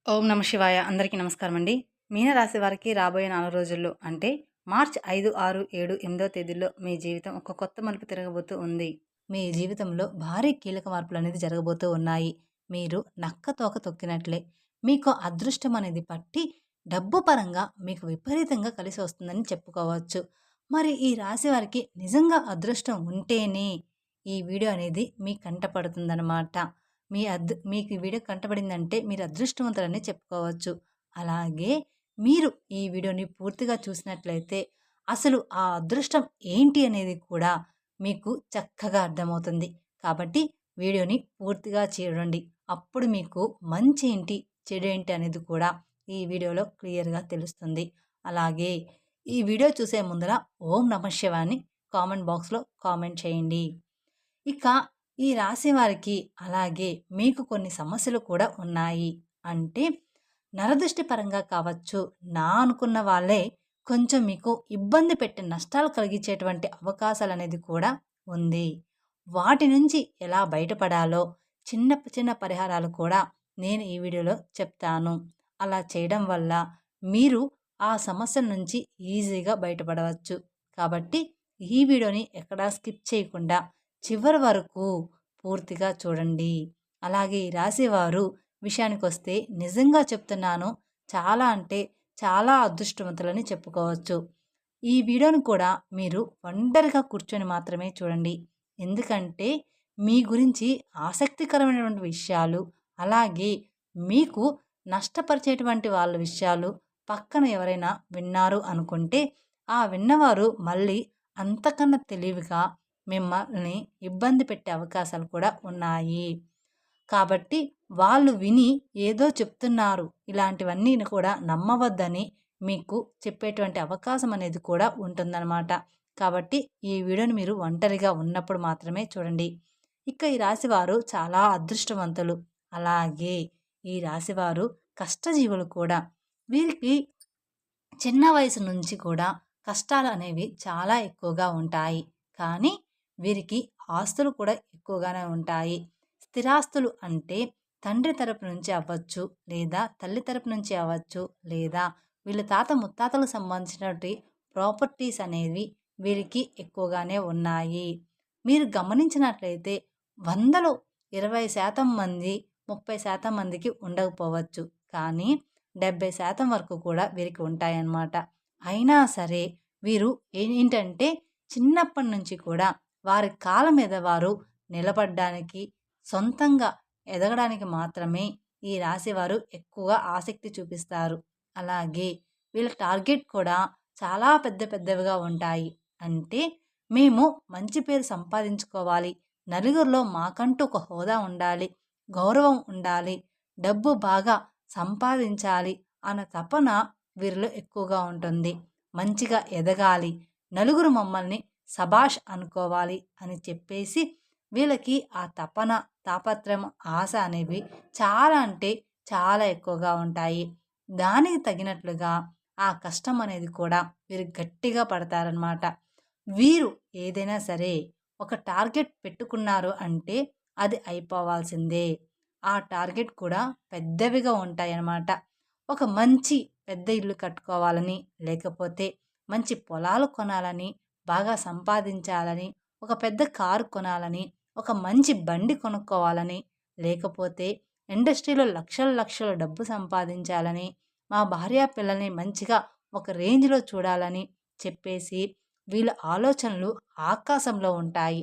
ఓం నమ శివాయ. అందరికీ నమస్కారం అండి. మీనరాశి వారికి రాబోయే 4 రోజుల్లో అంటే మార్చి 5, 6, 7, 8వ తేదీల్లో మీ జీవితం ఒక కొత్త మలుపు తిరగబోతూ ఉంది. మీ జీవితంలో భారీ కీలక మార్పులనేది జరగబోతూ ఉన్నాయి. మీరు నక్క తోక తొక్కినట్లే మీకు అదృష్టం అనేది పట్టి డబ్బు పరంగా మీకు విపరీతంగా కలిసి వస్తుందని చెప్పుకోవచ్చు. మరి ఈ రాశి వారికి నిజంగా అదృష్టం ఉంటేనే ఈ వీడియో అనేది మీ కంట పడుతుందనమాట. మీకు ఈ వీడియో కంటపడిందంటే మీరు అదృష్టవంతులని చెప్పుకోవచ్చు. అలాగే మీరు ఈ వీడియోని పూర్తిగా చూసినట్లయితే అసలు ఆ అదృష్టం ఏంటి అనేది కూడా మీకు చక్కగా అర్థమవుతుంది. కాబట్టి వీడియోని పూర్తిగా చూడండి. అప్పుడు మీకు మంచి ఏంటి, చెడు ఏంటి అనేది కూడా ఈ వీడియోలో క్లియర్‌గా తెలుస్తుంది. అలాగే ఈ వీడియో చూసే ముందర ఓం నమః శివాయ అని కామెంట్ బాక్స్‌లో కామెంట్ చేయండి. ఇక ఈ రాశి వారికి అలాగే మీకు కొన్ని సమస్యలు కూడా ఉన్నాయి. అంటే నరదృష్టి పరంగా కావచ్చు, నా అనుకున్న వాళ్ళే కొంచెం మీకు ఇబ్బంది పెట్టి నష్టాలు కలిగించేటువంటి అవకాశాలనేది కూడా ఉంది. వాటి నుంచి ఎలా బయటపడాలో చిన్న చిన్న పరిహారాలు కూడా నేను ఈ వీడియోలో చెప్తాను. అలా చేయడం వల్ల మీరు ఆ సమస్యల నుంచి ఈజీగా బయటపడవచ్చు. కాబట్టి ఈ వీడియోని ఎక్కడా స్కిప్ చేయకుండా చివరి వరకు పూర్తిగా చూడండి. అలాగే ఈ రాశివారు విషయానికొస్తే నిజంగా చెప్తున్నాను, చాలా అంటే చాలా అదృష్టవంతులని చెప్పుకోవచ్చు. ఈ వీడియోని కూడా మీరు ఒంటరిగా కూర్చొని మాత్రమే చూడండి. ఎందుకంటే మీ గురించి ఆసక్తికరమైనటువంటి విషయాలు, అలాగే మీకు నష్టపరిచేటువంటి వాళ్ళ విషయాలు పక్కన ఎవరైనా విన్నారు అనుకుంటే ఆ విన్నవారు మళ్ళీ అంతకన్నా తెలివిగా మిమ్మల్ని ఇబ్బంది పెట్టే అవకాశాలు కూడా ఉన్నాయి. కాబట్టి వాళ్ళు విని ఏదో చెప్తున్నారు, ఇలాంటివన్నీ కూడా నమ్మవద్దని మీకు చెప్పేటువంటి అవకాశం అనేది కూడా ఉంటుందన్నమాట. కాబట్టి ఈ వీడియోని మీరు ఒంటరిగా ఉన్నప్పుడు మాత్రమే చూడండి. ఇక ఈ రాశివారు చాలా అదృష్టవంతులు. అలాగే ఈ రాశివారు కష్టజీవులు కూడా. వీరికి చిన్న వయసు నుంచి కూడా కష్టాలు అనేవి చాలా ఎక్కువగా ఉంటాయి. కానీ వీరికి ఆస్తులు కూడా ఎక్కువగానే ఉంటాయి. స్థిరాస్తులు అంటే తండ్రి తరపు నుంచి అవ్వచ్చు, లేదా తల్లి తరపు నుంచి అవ్వచ్చు, లేదా వీళ్ళ తాత ముత్తాతలకు సంబంధించినటువంటి ప్రాపర్టీస్ అనేవి వీరికి ఎక్కువగానే ఉన్నాయి. మీరు గమనించినట్లయితే 100లో 20% మంది, 30% మందికి ఉండకపోవచ్చు. కానీ 70% వరకు కూడా వీరికి ఉంటాయన్నమాట. అయినా సరే వీరు ఏంటంటే చిన్నప్పటి నుంచి కూడా వారి కాళ్ళ మీద వారు నిలబడ్డానికి, సొంతంగా ఎదగడానికి మాత్రమే ఈ రాశివారు ఎక్కువగా ఆసక్తి చూపిస్తారు. అలాగే వీళ్ళ టార్గెట్ కూడా చాలా పెద్ద పెద్దవిగా ఉంటాయి. అంటే మేము మంచి పేరు సంపాదించుకోవాలి, నలుగురిలో మాకంటూ ఒక హోదా ఉండాలి, గౌరవం ఉండాలి, డబ్బు బాగా సంపాదించాలి అన్న తపన వీరిలో ఎక్కువగా ఉంటుంది. మంచిగా ఎదగాలి, నలుగురు మమ్మల్ని సబాష్ అనుకోవాలి అని చెప్పేసి వీళ్ళకి ఆ తపన, తాపత్రయం, ఆశ అనేవి చాలా అంటే చాలా ఎక్కువగా ఉంటాయి. దానికి తగినట్లుగా ఆ కష్టం అనేది కూడా వీరు గట్టిగా పడతారనమాట. వీరు ఏదైనా సరే ఒక టార్గెట్ పెట్టుకున్నారు అంటే అది అయిపోవాల్సిందే. ఆ టార్గెట్ కూడా పెద్దవిగా ఉంటాయన్నమాట. ఒక మంచి పెద్ద ఇల్లు కట్టుకోవాలని, లేకపోతే మంచి పొలాలు కొనాలని, బాగా సంపాదించాలని, ఒక పెద్ద కారు కొనాలని, ఒక మంచి బండి కొనుక్కోవాలని, లేకపోతే ఇండస్ట్రీలో లక్షల లక్షల డబ్బు సంపాదించాలని, మా భార్య పిల్లల్ని మంచిగా ఒక రేంజ్‌లో చూడాలని చెప్పేసి వీళ్ళ ఆలోచనలు ఆకాశంలో ఉంటాయి.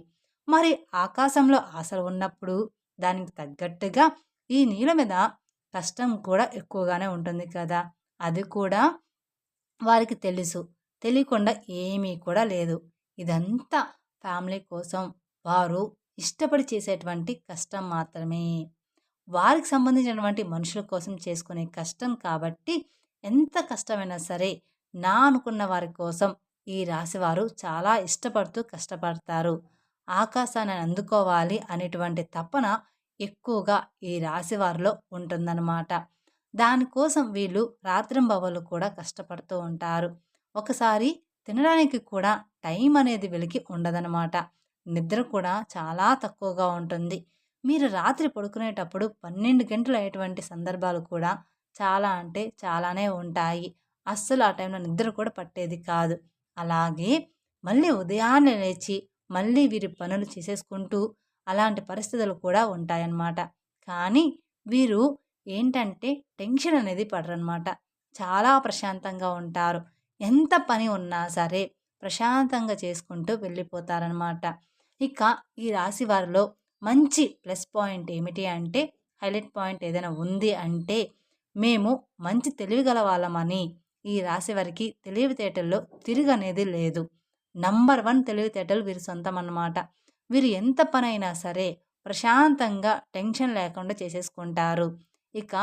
మరి ఆకాశంలో ఆశలు ఉన్నప్పుడు దానికి తగ్గట్టుగా ఈ నీళ్ళ మీద కష్టం కూడా ఎక్కువగానే ఉంటుంది కదా! అది కూడా వారికి తెలుసు. తెలియకుండా ఏమీ కూడా లేదు. ఇదంతా ఫ్యామిలీ కోసం వారు ఇష్టపడి చేసేటువంటి కష్టం మాత్రమే. వారికి సంబంధించినటువంటి మనుషుల కోసం చేసుకునే కష్టం కాబట్టి ఎంత కష్టమైనా సరే నా అనుకున్న వారి కోసం ఈ రాశివారు చాలా ఇష్టపడుతూ కష్టపడతారు. ఆకాశాన్ని అందుకోవాలి అనేటువంటి తపన ఎక్కువగా ఈ రాశివారిలో ఉంటుందన్నమాట. దానికోసం వీళ్ళు రాత్రింబవళ్ళు కూడా కష్టపడుతూ ఉంటారు. ఒకసారి తినడానికి కూడా టైం అనేది వీళ్ళకి ఉండదనమాట. నిద్ర కూడా చాలా తక్కువగా ఉంటుంది. మీరు రాత్రి పడుకునేటప్పుడు 12 గంటలు అయ్యేటువంటి సందర్భాలు కూడా చాలా అంటే చాలానే ఉంటాయి. అస్సలు ఆ టైంలో నిద్ర కూడా పట్టేది కాదు. అలాగే మళ్ళీ ఉదయాన్నే లేచి మళ్ళీ వీరి పనులు చేసేసుకుంటూ అలాంటి పరిస్థితులు కూడా ఉంటాయన్నమాట. కానీ వీరు ఏంటంటే టెన్షన్ అనేది పడరనమాట. చాలా ప్రశాంతంగా ఉంటారు. ఎంత పని ఉన్నా సరే ప్రశాంతంగా చేసుకుంటూ వెళ్ళిపోతారనమాట. ఇక ఈ రాశి వారిలో మంచి ప్లస్ పాయింట్ ఏమిటి అంటే, హైలైట్ పాయింట్ ఏదైనా ఉంది అంటే, మేము మంచి తెలివిగల వాళ్ళమని ఈ రాశి వారికి తెలివితేటల్లో తిరుగనేది లేదు. నంబర్ 1 తెలివితేటలు వీరి సొంతం అన్నమాట. వీరు ఎంత పనైనా సరే ప్రశాంతంగా టెన్షన్ లేకుండా చేసేసుకుంటారు. ఇక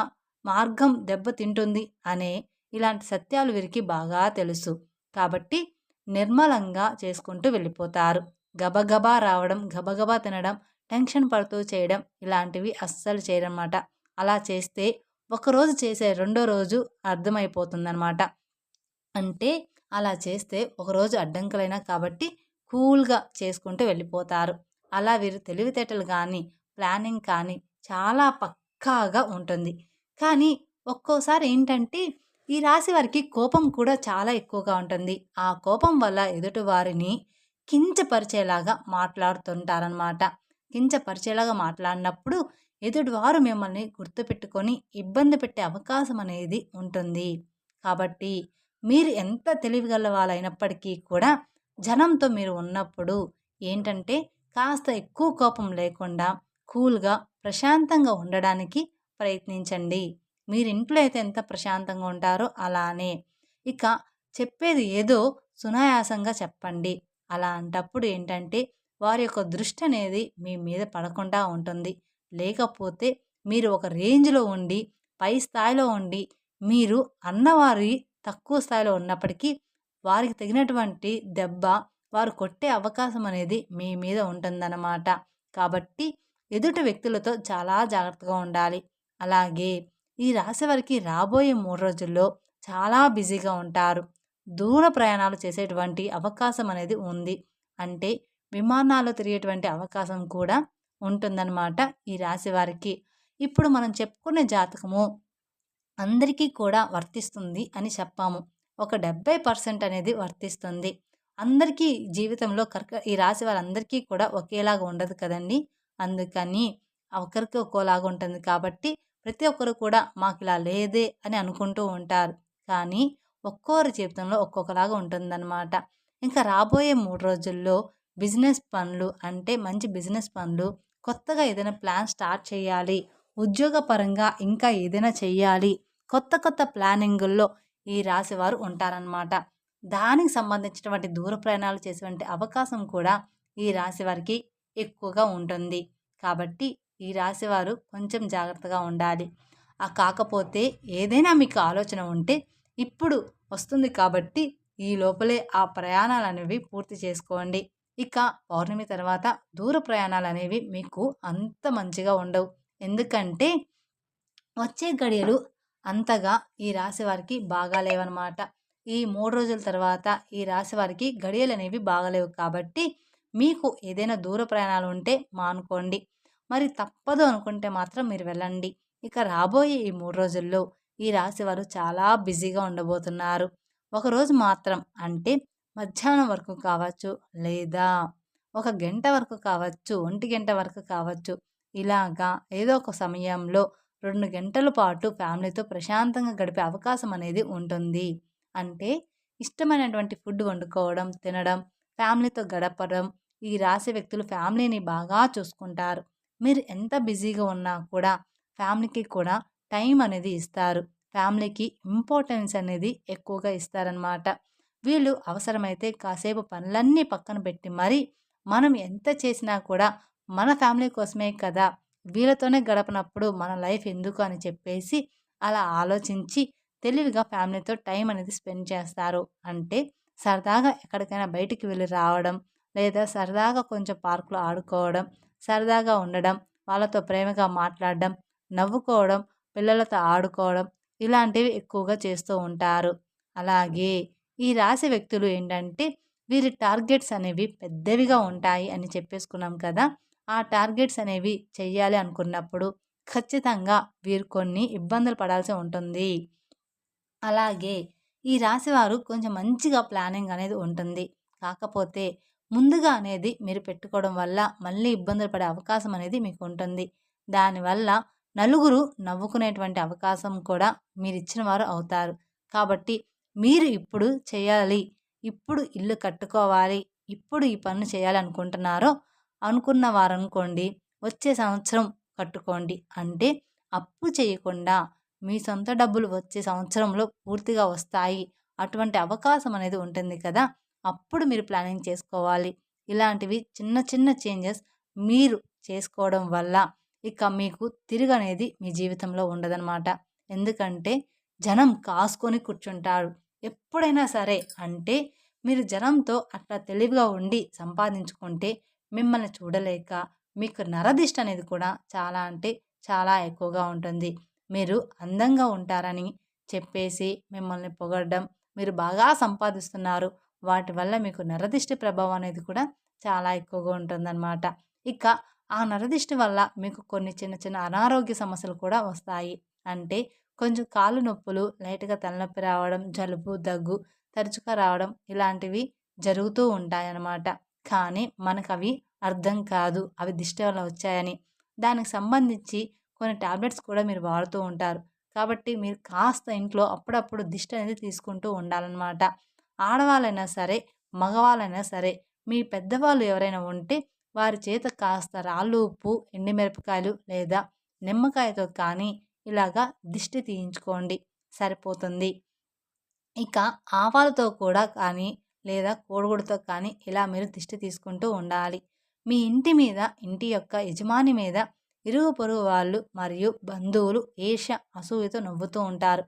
మార్గం దెబ్బతింటుంది అనే ఇలాంటి సత్యాలు వీరికి బాగా తెలుసు. కాబట్టి నిర్మలంగా చేసుకుంటూ వెళ్ళిపోతారు. గబగబా రావడం, గబగబా తినడం, టెన్షన్ పడుతూ చేయడం ఇలాంటివి అస్సలు చేయరనమాట. అలా చేస్తే ఒకరోజు చేసే రెండో రోజు అర్థమైపోతుందనమాట. అంటే అలా చేస్తే ఒకరోజు అడ్డంకులైనా కాబట్టి కూల్‌గా చేసుకుంటూ వెళ్ళిపోతారు. అలా వీరు తెలివితేటలు గానీ, ప్లానింగ్ కానీ చాలా పక్కాగా ఉంటుంది. కానీ ఒక్కోసారి ఏంటంటే ఈ రాశి వారికి కోపం కూడా చాలా ఎక్కువగా ఉంటుంది. ఆ కోపం వల్ల ఎదుటి వారిని కించపరిచేలాగా మాట్లాడుతుంటారనమాట. కించపరిచేలాగా మాట్లాడినప్పుడు ఎదుటివారు మిమ్మల్ని గుర్తుపెట్టుకొని ఇబ్బంది పెట్టే అవకాశం అనేది ఉంటుంది. కాబట్టి మీరు ఎంత తెలివిగల వాళ్ళైనప్పటికీ కూడా జనంతో మీరు ఉన్నప్పుడు ఏంటంటే కాస్త ఎక్కువ కోపం లేకుండా కూల్‌గా, ప్రశాంతంగా ఉండడానికి ప్రయత్నించండి. మీరు ఇంట్లో అయితే ఎంత ప్రశాంతంగా ఉంటారో అలానే. ఇక చెప్పేది ఏదో సునాయాసంగా చెప్పండి. అలాంటప్పుడు ఏంటంటే వారి యొక్క దృష్టి అనేది మీ మీద పడకుండా ఉంటుంది. లేకపోతే మీరు ఒక రేంజ్‌లో ఉండి, పై స్థాయిలో ఉండి, మీరు అన్నవారి తక్కువ స్థాయిలో ఉన్నప్పటికీ వారికి తగినటువంటి దెబ్బ వారు కొట్టే అవకాశం అనేది మీ మీద ఉంటుందన్నమాట. కాబట్టి ఎదుటి వ్యక్తులతో చాలా జాగ్రత్తగా ఉండాలి. అలాగే ఈ రాశి వారికి రాబోయే 3 రోజుల్లో చాలా బిజీగా ఉంటారు. దూర ప్రయాణాలు చేసేటువంటి అవకాశం అనేది ఉంది. అంటే విమానాల్లో తిరిగేటువంటి అవకాశం కూడా ఉంటుందన్నమాట ఈ రాశి వారికి. ఇప్పుడు మనం చెప్పుకునే జాతకము అందరికీ కూడా వర్తిస్తుంది అని చెప్పాము. ఒక 70% అనేది వర్తిస్తుంది. అందరికీ జీవితంలో ఈ రాశి వారందరికీ కూడా ఒకేలాగా ఉండదు కదండీ! అందుకని ఒకరికి ఒక్కోలాగా ఉంటుంది కాబట్టి ప్రతి ఒక్కరు కూడా మాకిలా లేదే అని అనుకుంటూ ఉంటారు. కానీ ఒక్కోరి జీవితంలో ఒక్కొక్కలాగా ఉంటుందన్నమాట. ఇంకా రాబోయే 3 రోజుల్లో బిజినెస్ పనులు అంటే మంచి బిజినెస్ పనులు, కొత్తగా ఏదైనా ప్లాన్ స్టార్ట్ చేయాలి, ఉద్యోగపరంగా ఇంకా ఏదైనా చెయ్యాలి, కొత్త కొత్త ప్లానింగుల్లో ఈ రాశివారు ఉంటారనమాట. దానికి సంబంధించినటువంటి దూర ప్రయాణాలు చేసేటువంటి అవకాశం కూడా ఈ రాశి వారికి ఎక్కువగా ఉంటుంది. కాబట్టి ఈ రాశివారు కొంచెం జాగ్రత్తగా ఉండాలి. కాకపోతే ఏదైనా మీకు ఆలోచన ఉంటే ఇప్పుడు వస్తుంది కాబట్టి ఈ లోపలే ఆ ప్రయాణాలనేవి పూర్తి చేసుకోండి. ఇక పౌర్ణమి తర్వాత దూర ప్రయాణాలనేవి మీకు అంత మంచిగా ఉండవు. ఎందుకంటే వచ్చే గడియలు అంతగా ఈ రాశి వారికి బాగాలేవనమాట. ఈ 3 రోజుల తర్వాత ఈ రాశి వారికి గడియలనేవి బాగాలేవు కాబట్టి మీకు ఏదైనా దూర ప్రయాణాలు ఉంటే మానుకోండి. మరి తప్పదు అనుకుంటే మాత్రం మీరు వెళ్ళండి. ఇక రాబోయే ఈ 3 రోజుల్లో ఈ రాశి వారు చాలా బిజీగా ఉండబోతున్నారు. ఒకరోజు మాత్రం అంటే మధ్యాహ్నం వరకు కావచ్చు, లేదా ఒక గంట వరకు కావచ్చు, ఒంటి గంట వరకు కావచ్చు. ఇలాగా ఏదో ఒక సమయంలో 2 గంటల పాటు ఫ్యామిలీతో ప్రశాంతంగా గడిపే అవకాశం అనేది ఉంటుంది. అంటే ఇష్టమైనటువంటి ఫుడ్ వండుకోవడం, తినడం, ఫ్యామిలీతో గడపడం. ఈ రాశి వ్యక్తులు ఫ్యామిలీని బాగా చూసుకుంటారు. మీరు ఎంత బిజీగా ఉన్నా కూడా ఫ్యామిలీకి కూడా టైం అనేది ఇస్తారు. ఫ్యామిలీకి ఇంపార్టెన్స్ అనేది ఎక్కువగా ఇస్తారనమాట. వీళ్ళు అవసరమైతే కాసేపు పనులన్నీ పక్కన పెట్టి మరి మనం ఎంత చేసినా కూడా మన ఫ్యామిలీ కోసమే కదా! వీళ్ళతోనే గడపనప్పుడు మన లైఫ్ ఎందుకు అని చెప్పేసి అలా ఆలోచించి తెలివిగా ఫ్యామిలీతో టైం అనేది స్పెండ్ చేస్తారు. అంటే సరదాగా ఎక్కడికైనా బయటికి వెళ్ళి రావడం, లేదా సరదాగా కొంచెం పార్క్‌లో ఆడుకోవడం, సరదాగా ఉండడం, వాళ్ళతో ప్రేమగా మాట్లాడడం, నవ్వుకోవడం, పిల్లలతో ఆడుకోవడం ఇలాంటివి ఎక్కువగా చేస్తూ ఉంటారు. అలాగే ఈ రాశి వ్యక్తులు ఏంటంటే వీరి టార్గెట్స్ అనేవి పెద్దవిగా ఉంటాయి అని చెప్పేసుకున్నాం కదా! ఆ టార్గెట్స్ అనేవి చెయ్యాలి అనుకున్నప్పుడు ఖచ్చితంగా వీరు కొన్ని ఇబ్బందులు పడాల్సి ఉంటుంది. అలాగే ఈ రాశివారు కొంచెం మంచిగా ప్లానింగ్ అనేది ఉంటుంది. కాకపోతే ముందుగా అనేది మీరు పెట్టుకోవడం వల్ల మళ్ళీ ఇబ్బందులు పడే అవకాశం అనేది మీకు ఉంటుంది. దానివల్ల నలుగురు నవ్వుకునేటువంటి అవకాశం కూడా మీరిచ్చిన వారు అవుతారు. కాబట్టి మీరు ఇప్పుడు చేయాలి, ఇప్పుడు ఇల్లు కట్టుకోవాలి, ఇప్పుడు ఈ పనులు చేయాలనుకుంటున్నారో అనుకున్న వారనుకోండి వచ్చే సంవత్సరం కట్టుకోండి. అంటే అప్పు చేయకుండా మీ సొంత డబ్బులు వచ్చే సంవత్సరంలో పూర్తిగా వస్తాయి. అటువంటి అవకాశం అనేది ఉంటుంది కదా! అప్పుడు మీరు ప్లానింగ్ చేసుకోవాలి. ఇలాంటివి చిన్న చిన్న చేంజెస్ మీరు చేసుకోవడం వల్ల ఇక మీకు తిరుగనేది మీ జీవితంలో ఉండదనమాట. ఎందుకంటే జనం కాసుకొని కూర్చుంటారు. ఎప్పుడైనా సరే అంటే మీరు జనంతో అట్లా తెలివిగా ఉండి సంపాదించుకుంటే మిమ్మల్ని చూడలేక మీకు నరదిష్టి అనేది కూడా చాలా అంటే చాలా ఎక్కువగా ఉంటుంది. మీరు అందంగా ఉంటారని చెప్పేసి మిమ్మల్ని పొగడడం, మీరు బాగా సంపాదిస్తున్నారు, వాటి వల్ల మీకు నరదిష్టి ప్రభావం అనేది కూడా చాలా ఎక్కువగా ఉంటుందన్నమాట. ఇక ఆ నరదిష్టి వల్ల మీకు కొన్ని చిన్న చిన్న అనారోగ్య సమస్యలు కూడా వస్తాయి. అంటే కొంచెం కాళ్ళు నొప్పులు, లైట్‌గా తలనొప్పి రావడం, జలుబు, దగ్గు తరచుగా రావడం ఇలాంటివి జరుగుతూ ఉంటాయన్నమాట. కానీ మనకవి అర్థం కాదు. అవి దిష్టి వల్ల వచ్చాయని. దానికి సంబంధించి కొన్ని టాబ్లెట్స్ కూడా మీరు వాడుతూ ఉంటారు. కాబట్టి మీరు కాస్త ఇంట్లో అప్పుడప్పుడు దిష్టి అనేది తీసుకుంటూ ఉండాలన్నమాట. ఆడవాళ్ళైనా సరే, మగవాళ్ళైనా సరే, మీ పెద్దవాళ్ళు ఎవరైనా ఉంటే వారి చేత కాస్త రాళ్ళు ఉప్పు, ఎండుమిరపకాయలు లేదా నిమ్మకాయతో కానీ ఇలాగా దిష్టి తీయించుకోండి, సరిపోతుంది. ఇక ఆవాలతో కూడా కానీ లేదా కోడిగుడ్డుతో కానీ ఇలా మీరు దిష్టి తీసుకుంటూ ఉండాలి. మీ ఇంటి మీద, ఇంటి యొక్క యజమాని మీద ఇరుగు పొరుగు వాళ్ళు మరియు బంధువులు ఈర్ష్య, అసూయతో నవ్వుతూ ఉంటారు.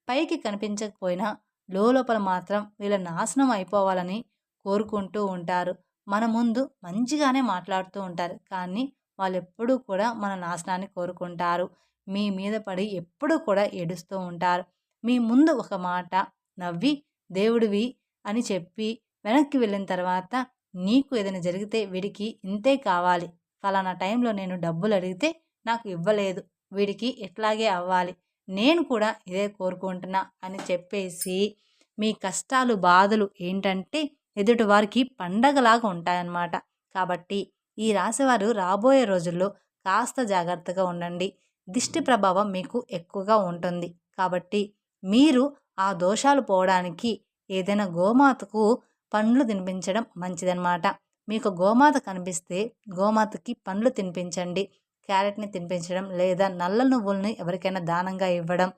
పైకి కనిపించకపోయినా లోపల మాత్రం వీళ్ళ నాశనం అయిపోవాలని కోరుకుంటూ ఉంటారు. మన ముందు మంచిగానే మాట్లాడుతూ ఉంటారు. కానీ వాళ్ళెప్పుడూ కూడా మన నాశనాన్ని కోరుకుంటారు. మీ మీద పడి ఎప్పుడూ కూడా ఏడుస్తూ ఉంటారు. మీ ముందు ఒక మాట నవ్వి దేవుడివి అని చెప్పి వెనక్కి వెళ్ళిన తర్వాత నీకు ఏదైనా జరిగితే వీడికి ఇంతే కావాలి, ఫలానా టైంలో నేను డబ్బులు అడిగితే నాకు ఇవ్వలేదు, వీడికి ఇట్లాగే అవ్వాలి, నేను కూడా ఇదే కోరుకుంటున్నా అని చెప్పేసి మీ కష్టాలు బాధలు ఏంటంటే ఎదుటి వారికి పండగలాగా ఉంటాయన్నమాట. కాబట్టి ఈ రాశివారు రాబోయే రోజుల్లో కాస్త జాగ్రత్తగా ఉండండి. దిష్టి ప్రభావం మీకు ఎక్కువగా ఉంటుంది. కాబట్టి మీరు ఆ దోషాలు పోవడానికి ఏదైనా గోమాతకు పండ్లు తినిపించడం మంచిదన్నమాట. మీకు గోమాత కనిపిస్తే గోమాతకి పండ్లు తినిపించండి. క్యారెట్‌ని తినిపించడం లేదా నల్ల నువ్వుల్ని ఎవరికైనా దానంగా ఇవ్వడం.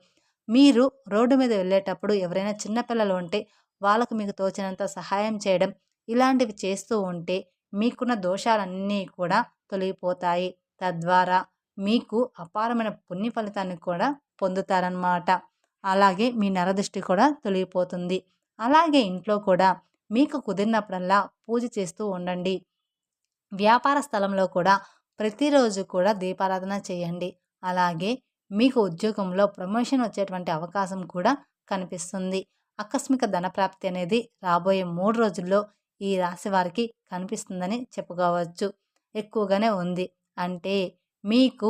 మీరు రోడ్డు మీద వెళ్ళేటప్పుడు ఎవరైనా చిన్న పిల్లలు ఉంటే వాళ్ళకు మీకు తోచినంత సహాయం చేయడం. ఇలాంటివి చేస్తూ ఉంటే మీకున్న దోషాలన్నీ కూడా తొలగిపోతాయి. తద్వారా మీకు అపారమైన పుణ్య ఫలితాన్ని కూడా పొందుతారనమాట. అలాగే మీ నరదృష్టి కూడా తొలగిపోతుంది. అలాగే ఇంట్లో కూడా మీకు కుదిరినప్పుడల్లా పూజ చేస్తూ ఉండండి. వ్యాపార స్థలంలో కూడా ప్రతిరోజు కూడా దీపారాధన చేయండి. అలాగే మీకు ఉద్యోగంలో ప్రమోషన్ వచ్చేటువంటి అవకాశం కూడా కనిపిస్తుంది. ఆకస్మిక ధనప్రాప్తి అనేది రాబోయే 3 రోజుల్లో ఈ రాశి వారికి కనిపిస్తుందని చెప్పుకోవచ్చు. ఎక్కువగానే ఉంది. అంటే మీకు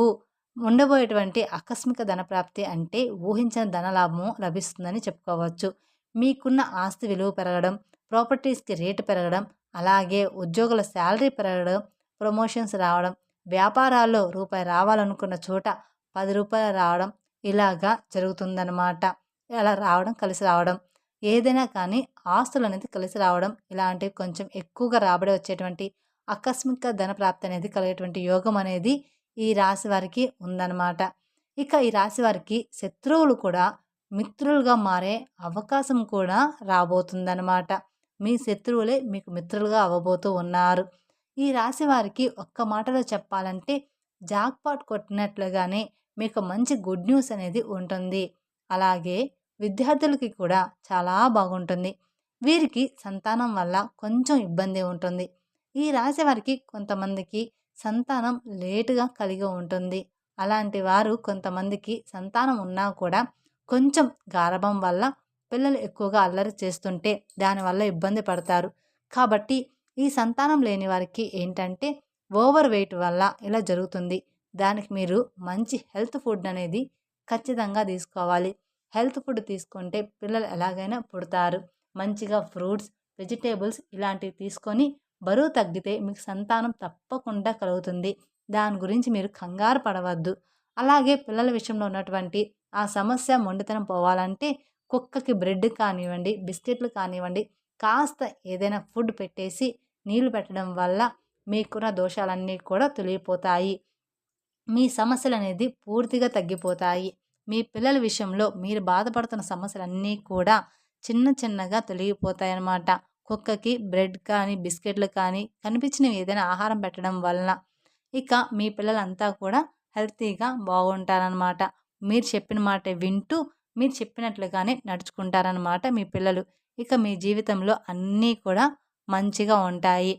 ఉండబోయేటువంటి ఆకస్మిక ధనప్రాప్తి అంటే ఊహించిన ధనలాభము లభిస్తుందని చెప్పుకోవచ్చు. మీకున్న ఆస్తి విలువ పెరగడం, ప్రాపర్టీస్‌కి రేటు పెరగడం, అలాగే ఉద్యోగుల శాలరీ పెరగడం, ప్రమోషన్స్ రావడం, వ్యాపారాల్లో రూపాయి రావాలనుకున్న చోట రూ. 10 రావడం ఇలాగా జరుగుతుందనమాట. అలా రావడం, కలిసి రావడం. ఏదైనా కానీ ఆస్తులనేది కలిసి రావడం, ఇలాంటివి కొంచెం ఎక్కువగా రాబడి వచ్చేటువంటి ఆకస్మిక ధనప్రాప్తి అనేది కలిగేటువంటి యోగం అనేది ఈ రాశి వారికి ఉందన్నమాట. ఇక ఈ రాశి వారికి శత్రువులు కూడా మిత్రులుగా మారే అవకాశం కూడా రాబోతుందన్నమాట. మీ శత్రువులే మీకు మిత్రులుగా అవ్వబోతూ ఉన్నారు. ఈ రాశి వారికి ఒక్క మాటలో చెప్పాలంటే జాక్‌పాట్ కొట్టినట్లుగానే మీకు మంచి గుడ్ న్యూస్ అనేది ఉంటుంది. అలాగే విద్యార్థులకి కూడా చాలా బాగుంటుంది. వీరికి సంతానం వల్ల కొంచెం ఇబ్బంది ఉంటుంది. ఈ రాశి వారికి కొంతమందికి సంతానం లేటుగా కలిగి ఉంటుంది. అలాంటి వారు కొంతమందికి సంతానం ఉన్నా కూడా కొంచెం గారాబం వల్ల పిల్లలు ఎక్కువగా అల్లరి చేస్తుంటే దానివల్ల ఇబ్బంది పడతారు. కాబట్టి ఈ సంతానం లేని వారికి ఏంటంటే ఓవర్ వెయిట్ వల్ల ఇలా జరుగుతుంది. దానికి మీరు మంచి హెల్త్ ఫుడ్ అనేది ఖచ్చితంగా తీసుకోవాలి. హెల్త్ ఫుడ్ తీసుకుంటే పిల్లలు ఎలాగైనా పుడతారు. మంచిగా ఫ్రూట్స్, వెజిటేబుల్స్ ఇలాంటివి తీసుకొని బరువు తగ్గితే మీకు సంతానం తప్పకుండా కలుగుతుంది. దాని గురించి మీరు కంగారు పడవద్దు. అలాగే పిల్లల విషయంలో ఉన్నటువంటి ఆ సమస్య మొండితనం పోవాలంటే కుక్కకి బ్రెడ్ కానివ్వండి, బిస్కెట్లు కానివ్వండి, కాస్త ఏదైనా ఫుడ్ పెట్టేసి నీళ్లు పెట్టడం వల్ల మీకున్న దోషాలన్నీ కూడా తొలగిపోతాయి. మీ సమస్యలనేది పూర్తిగా తగ్గిపోతాయి. మీ పిల్లల విషయంలో మీరు బాధపడుతున్న సమస్యలన్నీ కూడా చిన్న చిన్నగా తొలగిపోతాయన్నమాట. కుక్కకి బ్రెడ్ కానీ, బిస్కెట్లు కానీ కనిపించినవి ఏదైనా ఆహారం పెట్టడం వలన ఇక మీ పిల్లలంతా కూడా హెల్తీగా బాగుంటారనమాట. మీరు చెప్పిన మాట వింటూ మీరు చెప్పినట్లుగానే నడుచుకుంటారనమాట మీ పిల్లలు. ఇక మీ జీవితంలో అన్నీ కూడా మంచిగా ఉంటాయి.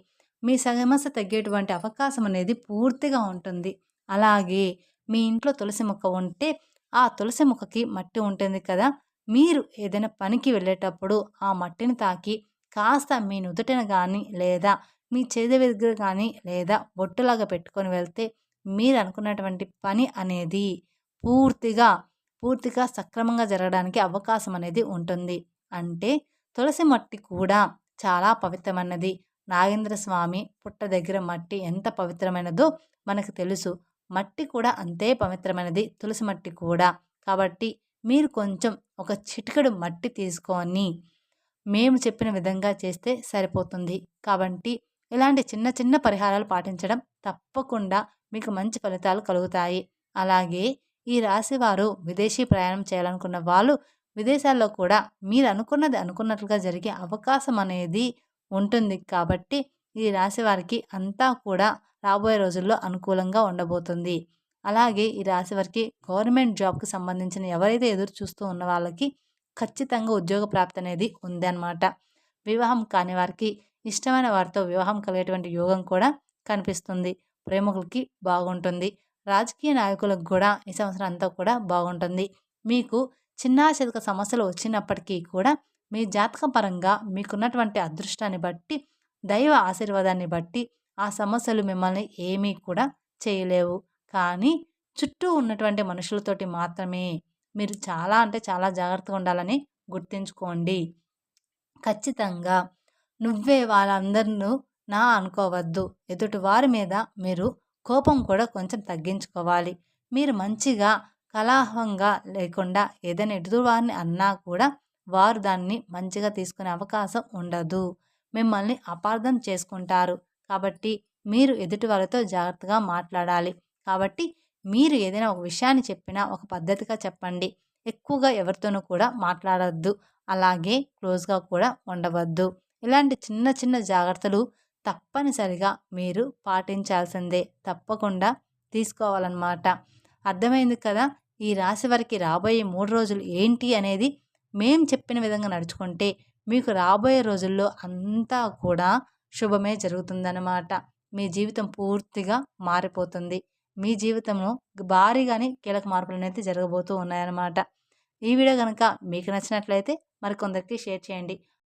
మీ సమస్య తగ్గేటువంటి అవకాశం అనేది పూర్తిగా ఉంటుంది. అలాగే మీ ఇంట్లో తులసి మొక్క ఉంటే ఆ తులసి మొక్కకి మట్టి ఉంటుంది కదా! మీరు ఏదైనా పనికి వెళ్ళేటప్పుడు ఆ మట్టిని తాకి కాస్త మీ నుదుటిన గానీ లేదా మీ చేతి దగ్గర కానీ లేదా బొట్టులాగా పెట్టుకొని వెళ్తే మీరు అనుకున్నటువంటి పని అనేది పూర్తిగా పూర్తిగా సక్రమంగా జరగడానికి అవకాశం అనేది ఉంటుంది. అంటే తులసి మట్టి కూడా చాలా పవిత్రమైనది. నాగేంద్ర స్వామి పుట్ట దగ్గర మట్టి ఎంత పవిత్రమైనదో మనకు తెలుసు. మట్టి కూడా అంతే పవిత్రమైనది, తులసి మట్టి కూడా. కాబట్టి మీరు కొంచెం ఒక చిటికెడు మట్టి తీసుకొని మేము చెప్పిన విధంగా చేస్తే సరిపోతుంది. కాబట్టి ఇలాంటి చిన్న చిన్న పరిహారాలు పాటించడం తప్పకుండా మీకు మంచి ఫలితాలు కలుగుతాయి. అలాగే ఈ రాశివారు విదేశీ ప్రయాణం చేయాలనుకున్న వాళ్ళు విదేశాల్లో కూడా మీరు అనుకున్నది అనుకున్నట్లుగా జరిగే అవకాశం అనేది ఉంటుంది. కాబట్టి ఈ రాశి వారికి అంతా కూడా రాబోయే రోజుల్లో అనుకూలంగా ఉండబోతుంది. అలాగే ఈ రాశి వారికి గవర్నమెంట్ జాబ్‌కి సంబంధించిన ఎవరైతే ఎదురు చూస్తూ ఉన్న వాళ్ళకి ఖచ్చితంగా ఉద్యోగ ప్రాప్తి అనేది ఉందన్నమాట. వివాహం కాని వారికి ఇష్టమైన వారితో వివాహం కలిగేటువంటి యోగం కూడా కనిపిస్తుంది. ప్రేమికులకి బాగుంటుంది. రాజకీయ నాయకులకు కూడా ఈ సంవత్సరం అంతా కూడా బాగుంటుంది. మీకు చిన్న చితక సమస్యలు వచ్చినప్పటికీ కూడా మీ జాతక పరంగా మీకున్నటువంటి అదృష్టాన్ని బట్టి, దైవ ఆశీర్వాదాన్ని బట్టి ఆ సమస్యలు మిమ్మల్ని ఏమీ కూడా చేయలేవు. కానీ చుట్టూ ఉన్నటువంటి మనుషులతోటి మాత్రమే మీరు చాలా అంటే చాలా జాగ్రత్తగా ఉండాలని గుర్తుంచుకోండి. ఖచ్చితంగా నువ్వే వాళ్ళందరినూ నా అనుకోవద్దు. ఎదుటి వారి మీద మీరు కోపం కూడా కొంచెం తగ్గించుకోవాలి. మీరు మంచిగా కలహంగా లేకుండా ఏదైనా ఎదుటివారిని అన్నా కూడా వారు దాన్ని మంచిగా తీసుకునే అవకాశం ఉండదు. మిమ్మల్ని అపార్థం చేసుకుంటారు. కాబట్టి మీరు ఎదుటి వాళ్ళతో జాగ్రత్తగా మాట్లాడాలి. కాబట్టి మీరు ఏదైనా ఒక విషయాన్ని చెప్పినా ఒక పద్ధతిగా చెప్పండి. ఎక్కువగా ఎవరితోనూ కూడా మాట్లాడొద్దు. అలాగే క్లోజ్‌గా కూడా ఉండవద్దు. ఇలాంటి చిన్న చిన్న జాగ్రత్తలు తప్పనిసరిగా మీరు పాటించాల్సిందే. తప్పకుండా తీసుకోవాలన్నమాట. అర్థమైంది కదా! ఈ రాశి వారికి రాబోయే 3 రోజులు ఏంటి అనేది మేము చెప్పిన విధంగా నడుచుకుంటే మీకు రాబోయే రోజుల్లో అంతా కూడా శుభమే జరుగుతుందన్నమాట. మీ జీవితం పూర్తిగా మారిపోతుంది. మీ జీవితంలో భారీగానే కీలక మార్పులనేది జరగబోతూ ఉన్నాయన్నమాట. ఈ వీడియో గనక మీకు నచ్చినట్లయితే మరికొందరికి షేర్ చేయండి.